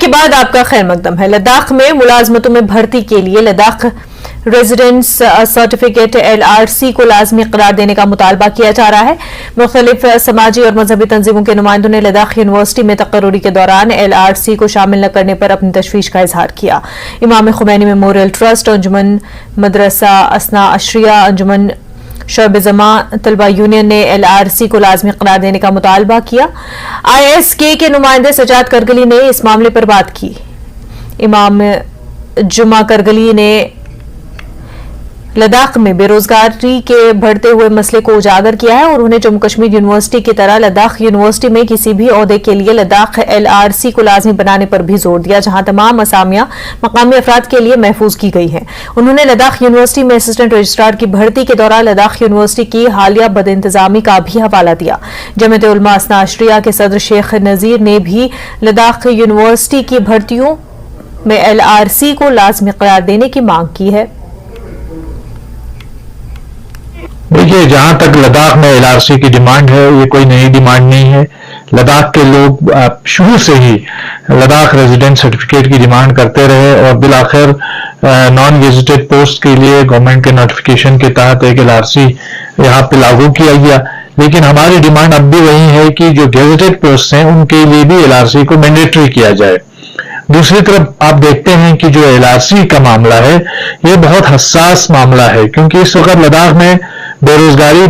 के बाद आपका खैर मकदम है। लद्दाख में मुलाजमतों में भर्ती के लिए लद्दाख रेजिडेंस सर्टिफिकेट LRC को लाजमी करार देने का मुतालबा किया जा रहा है। मुख्तलिफ समाजी और मजहबी तंजीमों के नुमाइंदों ने लद्दाख यूनिवर्सिटी में तकर्रुरी के दौरान LRC को शामिल न करने पर अपनी तशवीश का इजहार किया। इमाम खुमैनी मेमोरियल ट्रस्ट, अंजुमन मदरसा असना अशरिया, अंजुमन शोब जमा तलबा यूनियन ने LRC को लाजमी करार देने का मुतालबा किया। ISK के नुमाइंदे सजाद करगली ने इस मामले पर बात की। इमाम जुमा करगली ने लद्दाख में बेरोजगारी के बढ़ते हुए मसले को उजागर किया है और उन्हें जम्मू कश्मीर यूनिवर्सिटी की तरह लद्दाख यूनिवर्सिटी में किसी भी ओहदे के लिए लद्दाख LRC को लाजमी बनाने पर भी जोर दिया, जहां तमाम असामियां मकामी अफराद के लिए महफूज की गई हैं। उन्होंने लद्दाख यूनिवर्सिटी में असिस्टेंट रजिस्ट्रार की भर्ती के दौरान लद्दाख यूनिवर्सिटी की हालिया बदइंतजामी का भी हवाला दिया। जमीयत उलमा असना अशरिया के सदर शेख नजीर ने भी लद्दाख यूनिवर्सिटी की भर्तियों में LRC को लाजमी करार देने की मांग की है। देखिए, जहां तक लद्दाख में LRC की डिमांड है, ये कोई नई डिमांड नहीं है। लद्दाख के लोग शुरू से ही लद्दाख रेजिडेंट सर्टिफिकेट की डिमांड करते रहे और बिलाखिर नॉन गेजेटेड पोस्ट के लिए गवर्नमेंट के नोटिफिकेशन के तहत एक LRC यहाँ पे लागू किया गया। लेकिन हमारी डिमांड अब भी वही है कि जो गेजेटेड पोस्ट हैं उनके लिए भी LRC को मैंडेटरी किया जाए। दूसरी तरफ आप देखते हैं कि जो LRC का मामला है ये बहुत हसास मामला है, क्योंकि इस वक्त लद्दाख में बेरोजगारी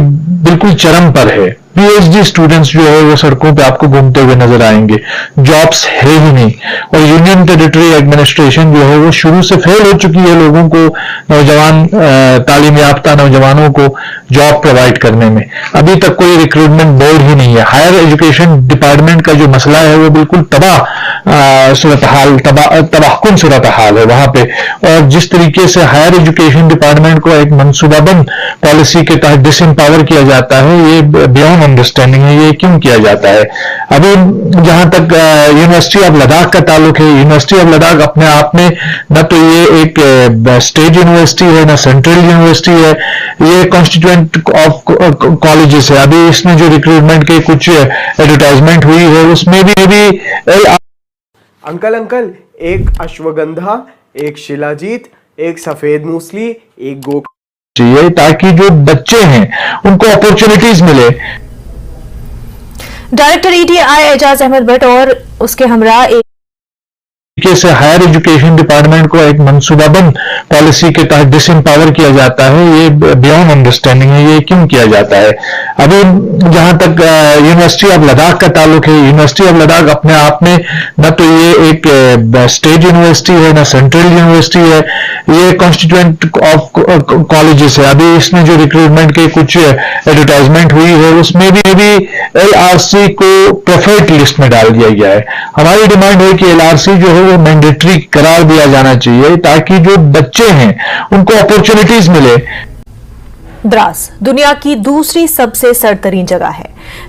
बिल्कुल चरम पर है। PhD स्टूडेंट्स जो है वो सड़कों पे आपको घूमते हुए नजर आएंगे, जॉब्स है ही नहीं। और यूनियन टेरिटरी एडमिनिस्ट्रेशन जो है वो शुरू से फेल हो चुकी है लोगों को, नौजवान तालीम याफ्ता नौजवानों को जॉब प्रोवाइड करने में। अभी तक कोई रिक्रूटमेंट बोर्ड ही नहीं है। हायर एजुकेशन डिपार्टमेंट का जो मसला है वो बिल्कुल तबाहकुन सूरत हाल है वहां पे। और जिस तरीके से हायर एजुकेशन डिपार्टमेंट को एक मनसूबाबंद पॉलिसी के तहत डिसएम्पावर किया जाता है, ये बियॉन्ड अंडरस्टैंडिंग है। ये क्यों किया जाता है? अभी जहां तक यूनिवर्सिटी ऑफ लद्दाख का ताल्लुक है, यूनिवर्सिटी ऑफ लद्दाख अपने आप में न तो ये एक स्टेट यूनिवर्सिटी है, न सेंट्रल यूनिवर्सिटी है, ये कॉन्स्टिट्यूएंट ऑफ कॉलेजेस है। अभी इसमें जो रिक्रूटमेंट के कुछ एडवर्टाइजमेंट हुई है उसमें भी अंकल एक अश्वगंधा, एक शिलाजीत, एक सफेद मूसली, एक गो चाहिए ताकि जो बच्चे हैं उनको अपॉर्चुनिटीज मिले। डायरेक्टर ETI एजाज अहमद भट्ट और उसके हमरा से हायर एजुकेशन डिपार्टमेंट को एक मनसूबाबंद पॉलिसी के तहत डिसएम्पावर किया जाता है, ये बियॉन्ड अंडरस्टैंडिंग है। ये क्यों किया जाता है? अभी जहां तक यूनिवर्सिटी ऑफ लद्दाख का ताल्लुक है, यूनिवर्सिटी ऑफ लद्दाख अपने आप में न तो ये एक स्टेट यूनिवर्सिटी है, न सेंट्रल यूनिवर्सिटी है, ये कॉन्स्टिट्यूएंट ऑफ कॉलेजेस है। अभी इसमें जो रिक्रूटमेंट के कुछ एडवर्टाइजमेंट हुई है उसमें भी LRC को प्रेफर्ड लिस्ट में डाल दिया गया है। हमारी डिमांड है कि LRC जो है वो मैंडेटरी करार दिया जाना चाहिए ताकि जो बच्चे हैं उनको अपॉर्चुनिटीज मिले। द्रास दुनिया की दूसरी सबसे सरतरीन जगह है।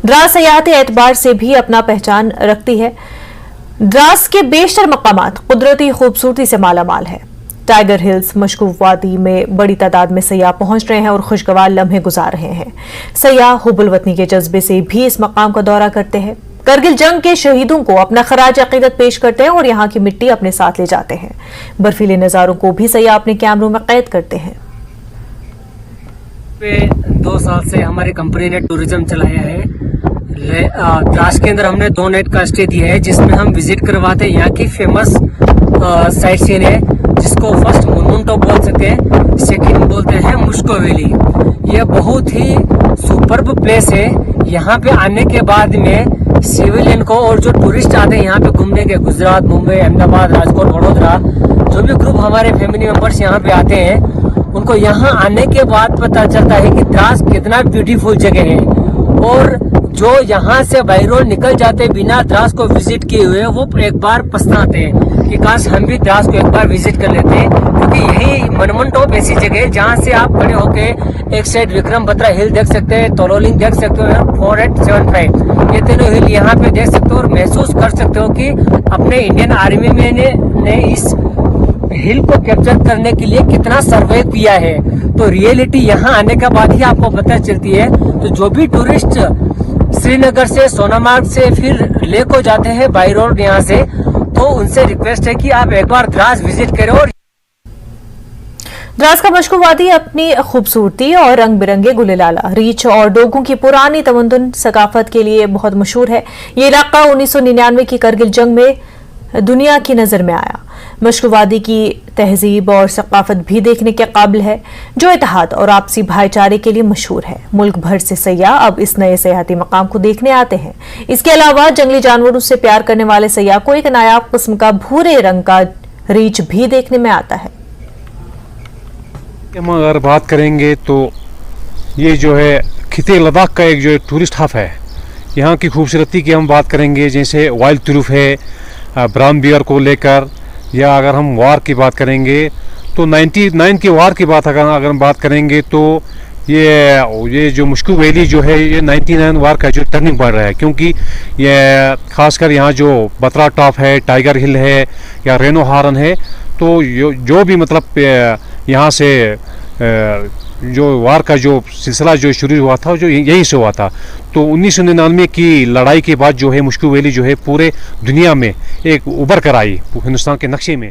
द्रास सयाहती एतबार से भी अपना पहचान रखती है। द्रास के बेशतर मकामात कुदरती खूबसूरती से मालामाल है। टाइगर हिल्स, मशकूफ वादी में बड़ी तादाद में सयाह पहुंच रहे हैं और खुशगवार लम्हे गुजार रहे हैं। सयाह हुब्बुल वतनी के जज्बे से भी इस मकाम का दौरा करते हैं। करगिल जंग के शहीदों को अपना खराज अकीदत पेश करते हैं और यहाँ की मिट्टी अपने साथ ले जाते हैं। बर्फीले नजारों को भी सयाह अपने कैमरों में कैद करते हैं। 2 साल से हमारी कंपनी ने टूरिज्म चलाया है। द्रास के अंदर हमने 2 नाइट का स्टे दिया है, जिसमें हम विजिट करवाते हैं। यहाँ की फेमस साइट सीन है, जिसको फर्स्ट मुनमुन टॉप बोल सकते हैं, सेकंड बोलते हैं मुश्को वैली। ये बहुत ही सुपर्ब प्लेस है। यहाँ पे आने के बाद में सिविलियन को और जो टूरिस्ट आते हैं यहाँ पे घूमने के, गुजरात, मुंबई, अहमदाबाद, राजकोट, वडोदरा, जो भी ग्रुप हमारे फैमिली मेंबर्स यहाँ पे आते हैं, उनको यहाँ आने के बाद पता चलता है कि द्रास कितना ब्यूटीफुल जगह है। और जो यहाँ से बाई रोड निकल जाते बिना द्रास को विजिट किए हुए, वो एक बार पछताते हैं कि काश हम भी द्रास को एक बार विजिट कर लेते हैं। क्योंकि यही मनमन टॉप ऐसी जगह है जहाँ से आप खड़े होके एक साइड विक्रम बत्रा हिल देख सकते हैं, तोलोलिंग देख सकते हो, 4875 ये तीनों हिल यहाँ पे देख सकते हो और महसूस कर सकते हो कि अपने इंडियन आर्मी में ने इस हिल को कैप्चर करने के लिए कितना सर्वे किया है। तो रियलिटी यहाँ आने के बाद ही आपको पता चलती है। तो जो भी टूरिस्ट श्रीनगर से, सोनामार्ग से फिर लेह को जाते हैं बाई रोड यहाँ से, तो उनसे रिक्वेस्ट है कि आप एक बार द्रास विजिट करें। और द्रास का मशकू वादी अपनी खूबसूरती और रंग बिरंगे गुलेलाला, रीछ और डोगों की पुरानी तमद्दुन सकाफत के लिए बहुत मशहूर है। ये इलाका 1999 की करगिल जंग में दुनिया की नजर में आया। मशकू वादी की तहजीब और सकाफत भी देखने के काबिल है, जो इत्तेहाद और आपसी भाईचारे के लिए मशहूर है। मुल्क भर से सयाह अब इस नए सयाहती मकाम को देखने आते हैं। इसके अलावा जंगली जानवरों से प्यार करने वाले सयाह को एक नायाब किस्म का भूरे रंग का रीछ भी देखने में आता है। हम अगर बात करेंगे तो ये जो है खिते लद्दाख का एक जो टूरिस्ट हब है। यहाँ की खूबसूरती की हम बात करेंगे, जैसे वाइल्ड तुरुफ है, ब्राउन बियर को लेकर, या अगर हम वार की बात करेंगे तो 99 की वार की बात अगर हम बात करेंगे तो ये जो मुश्कू वैली जो है ये 99 वार का जो टर्निंग पॉइंट रहा है, क्योंकि ये खासकर यहाँ जो बत्रा टॉप है, टाइगर हिल है या रेनो हारन है, तो जो भी मतलब यहाँ से जो वार का जो सिलसिला जो शुरू हुआ था जो यहीं से हुआ था। तो 1999 की लड़ाई के बाद जो है मुश्कू वैली जो है पूरे दुनिया में एक उभर कर आई हिंदुस्तान के नक्शे में।